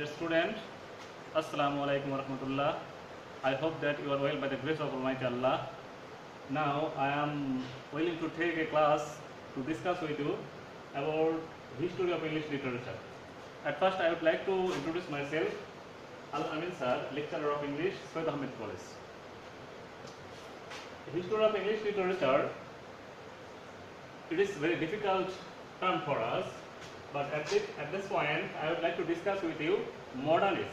Dear student, Assalamu alaikum wa rahmatullah. I hope that you are well by the grace of Almighty Allah. Now I am willing to take a class to discuss with you about history of English literature. At first I would like to introduce myself. Al-Amin sir, lecturer of English, Syed Ahmed College. History of English literature, it is very difficult term for us, but at this point I would like to discuss with you modern age.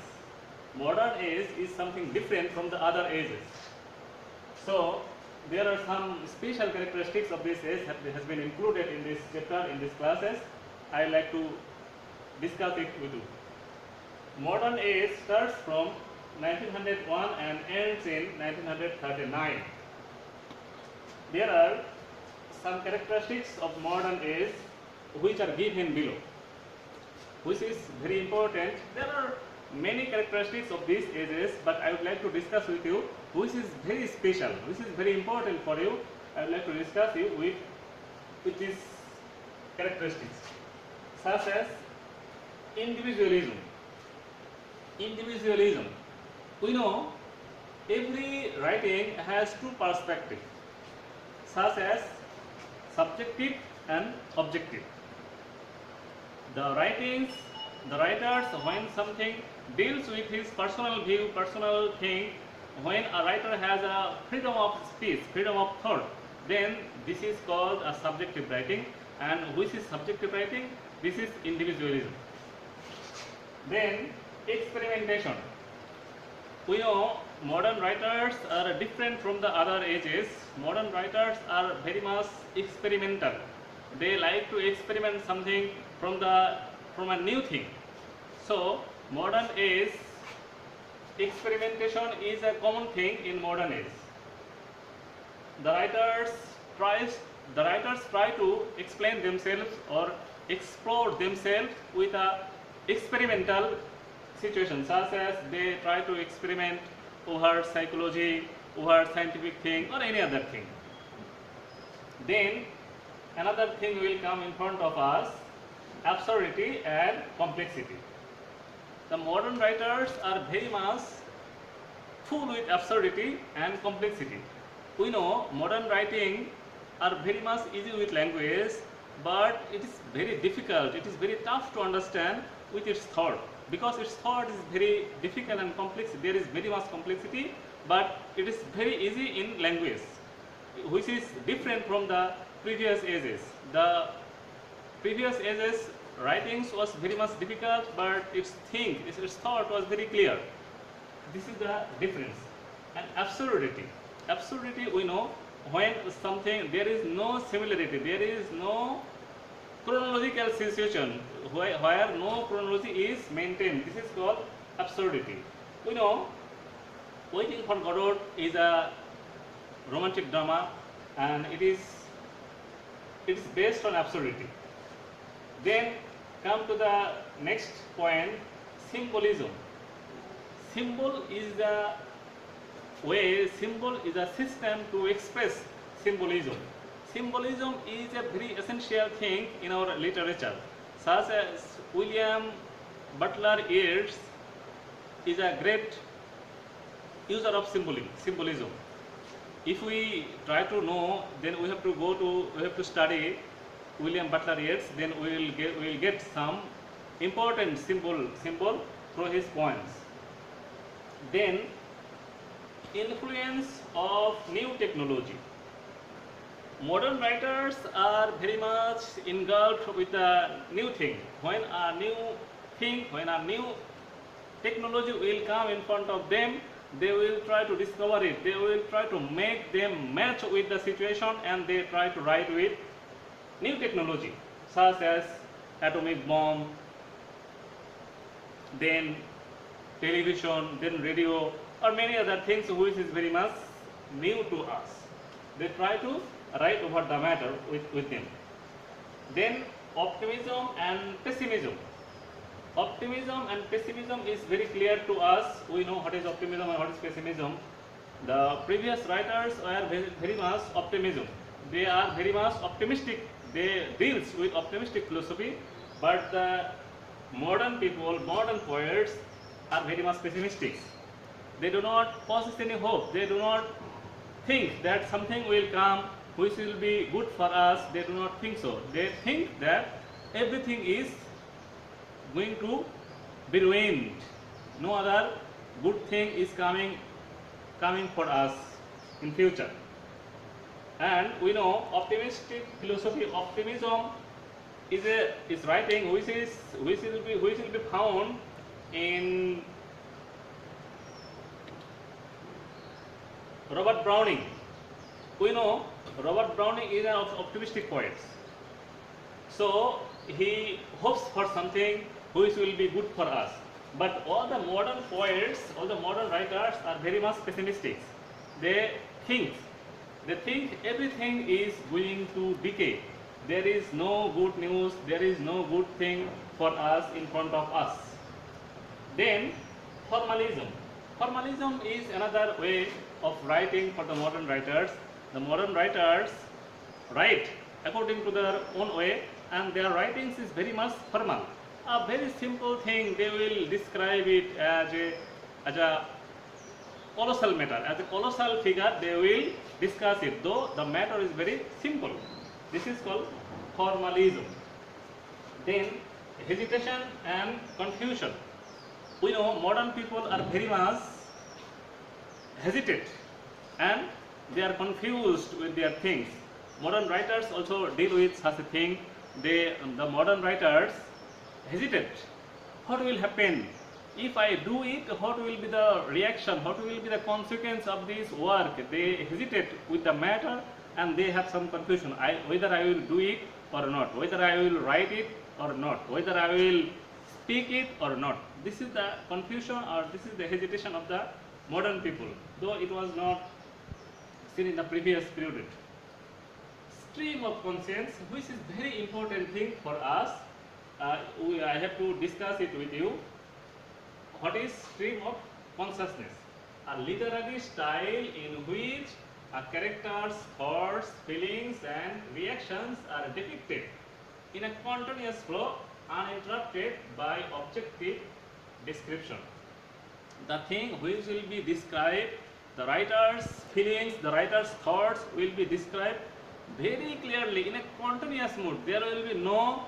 Modern age is something different from the other ages. So there are some special characteristics of this age that has been included in this chapter, in these classes. I would like to discuss it with you. Modern age starts from 1901 and ends in 1939. There are some characteristics of modern age which are given below, which is very important. There are many characteristics of these ages, but I would like to discuss with you which is very special, which is very important for you. I would like to discuss you with these characteristics, such as individualism. Individualism. We know every writing has two perspectives, such as subjective and objective. The writers, when something deals with his personal view, personal thing, when a writer has a freedom of speech, freedom of thought, then this is called a subjective writing. And which is subjective writing? This is individualism. Then experimentation. We know modern writers are different from the other ages. Modern writers are very much experimental. They like to experiment something from a new thing. So modern age experimentation is a common thing in modern age. The writers try to explain themselves or explore themselves with a experimental situation, such as they try to experiment over psychology, over scientific thing, or any other thing. Then another thing will come in front of us: absurdity and complexity. The modern writers are very much full with absurdity and complexity. We know modern writing are very much easy with language, but it is very difficult, it is very tough to understand with its thought, because its thought is very difficult and complex. There is very much complexity, but it is very easy in language, which is different from the previous ages. The previous ages writings was very much difficult, but its thought was very clear. This is the difference. And absurdity. Absurdity, we know, when something, there is no similarity, there is no chronological situation where no chronology is maintained. This is called absurdity. We know Waiting for Godot is a romantic drama, and it is based on absurdity. Then come to the next point: symbolism. Symbol is a system to express symbolism. Symbolism is a very essential thing in our literature, such as William Butler Yeats is a great user of symbolism. If we try to know, then we have to study William Butler Yeats, then we will get some important symbol through his poems. Then influence of new technology. Modern writers are very much engulfed with a new thing. When a new technology will come in front of them, they will try to discover it. They will try to make them match with the situation, and they try to write with new technology, such as atomic bomb, then television, then radio, or many other things which is very much new to us. They try to write over the matter with them. Then optimism and pessimism. Optimism and pessimism is very clear to us. We know what is optimism and what is pessimism. The previous writers were very much optimism. They are very much optimistic. They deals with optimistic philosophy, but the modern people, modern poets are very much pessimistic. They do not possess any hope. They do not think that something will come which will be good for us. They do not think so. They think that everything is going to be ruined. No other good thing is coming for us in future. And we know optimistic philosophy, optimism is writing which will be found in Robert Browning. We know Robert Browning is an optimistic poet. So he hopes for something which will be good for us. But all the modern poets, all the modern writers are very much pessimistic. They think everything is going to decay. There is no good news, there is no good thing for us in front of us. Then formalism. Formalism is another way of writing for the modern writers. The modern writers write according to their own way, and their writings is very much formal. A very simple thing, they will describe it as a colossal matter, as a colossal figure. They will discuss it, though the matter is very simple. This is called formalism. Then hesitation and confusion. We know modern people are very much hesitate and they are confused with their things. Modern writers also deal with such a thing. The modern writers hesitate. What will happen if I do it? What will be the reaction? What will be the consequence of this work? They hesitate with the matter and they have some confusion. Whether I will do it or not, whether I will write it or not, whether I will speak it or not. This is the confusion, or this is the hesitation of the modern people, though it was not seen in the previous period. Stream of conscience, which is very important thing for us. I have to discuss it with you. What is stream of consciousness? A literary style in which a character's thoughts, feelings and reactions are depicted in a continuous flow, uninterrupted by objective description. The thing which will be described, the writer's feelings, the writer's thoughts will be described very clearly in a continuous mood. There will be no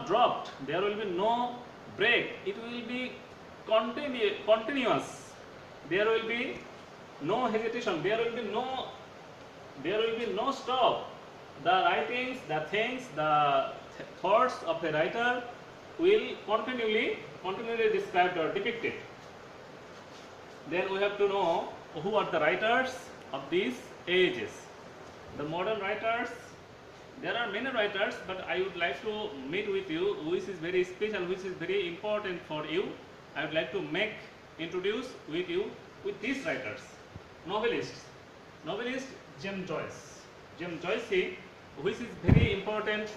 drop, there will be no break. It will be continuous. There will be no hesitation. There will be no stop. The writings, the things, the thoughts of the writer will continually described or depicted. Then we have to know who are the writers of these ages. The modern writers, there are many writers, but I would like to meet with you which is very special, which is very important for you. I would like to introduce with you with these writers. Novelist James Joyce. James Joyce, which is very important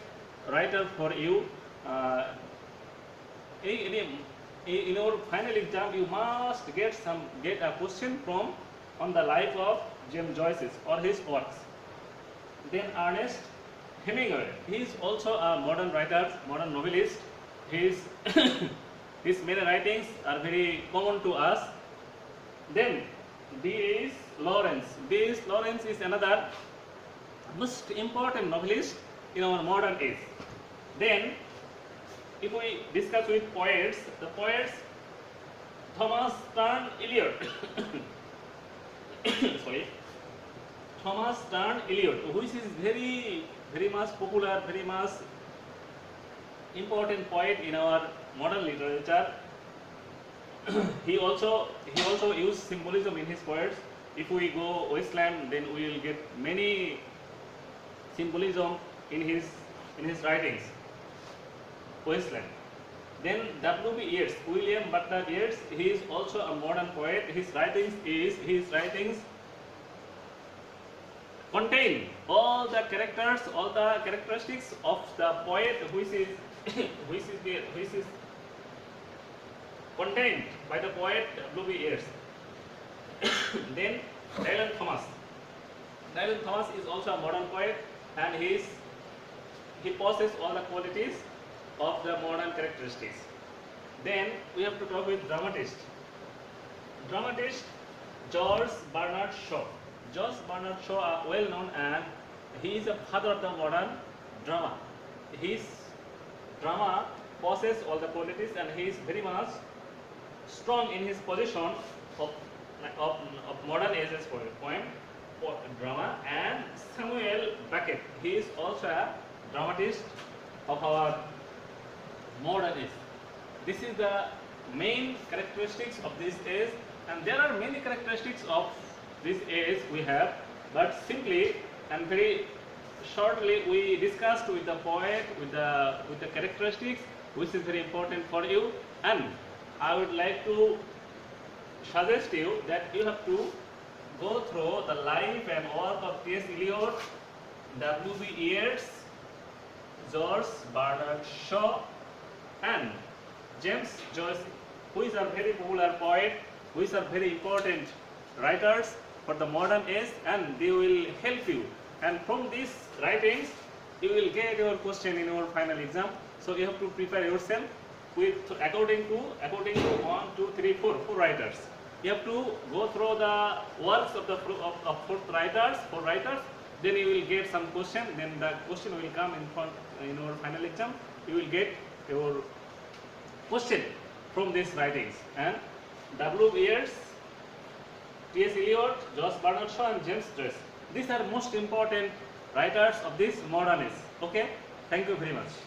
writer for you. In your final exam, you must get a question on the life of James Joyce or his works. Then Ernest Hemingway. He is also a modern writer, modern novelist. His many writings are very common to us. Then D.S. Lawrence. D.S. Lawrence is another most important novelist in our modern age. Then, if we discuss with poets, the poets Thomas Sterne Eliot. Thomas Sterne Eliot, which is very much popular, very much important poet in our modern literature. he also used symbolism in his poets. If we go Westland, then we will get many symbolism in his writings. Westland. Then W.B. Yeats, William Butler Yeats, he is also a modern poet. His writings contain all the characters, all the characteristics of the poet, which is contained by the poet W.B. Yeats. Then Dylan Thomas. Dylan Thomas is also a modern poet, and he possesses all the qualities of the modern characteristics. Then we have to talk with dramatist. Dramatist George Bernard Shaw. George Bernard Shaw are well known, and he is a father of the modern drama. His drama possesses all the qualities, and he is very much strong in his position of, of modern ages poem for drama. And Samuel Beckett, he is also a dramatist of our modern age. This is the main characteristics of this age, and there are many characteristics of this age we have, but simply and very shortly we discussed with the poet, with the characteristics, which is very important for you. And I would like to suggest you that you have to go through the life and work of T.S. Eliot, W.B. Yeats, George Bernard Shaw, and James Joyce, which are very popular poet, which are very important writers for the modern age, and they will help you. And from these writings, you will get your question in your final exam. So you have to prepare yourself with according to 1, 2, 3, 4 writers. You have to go through the works of the four writers. Then you will get some question. Then the question will come in your final exam. You will get your question from these writings. And W. Yeats, T.S. Eliot, George Bernard Shaw, and James Joyce. These are most important writers of this modern age. Okay, thank you very much.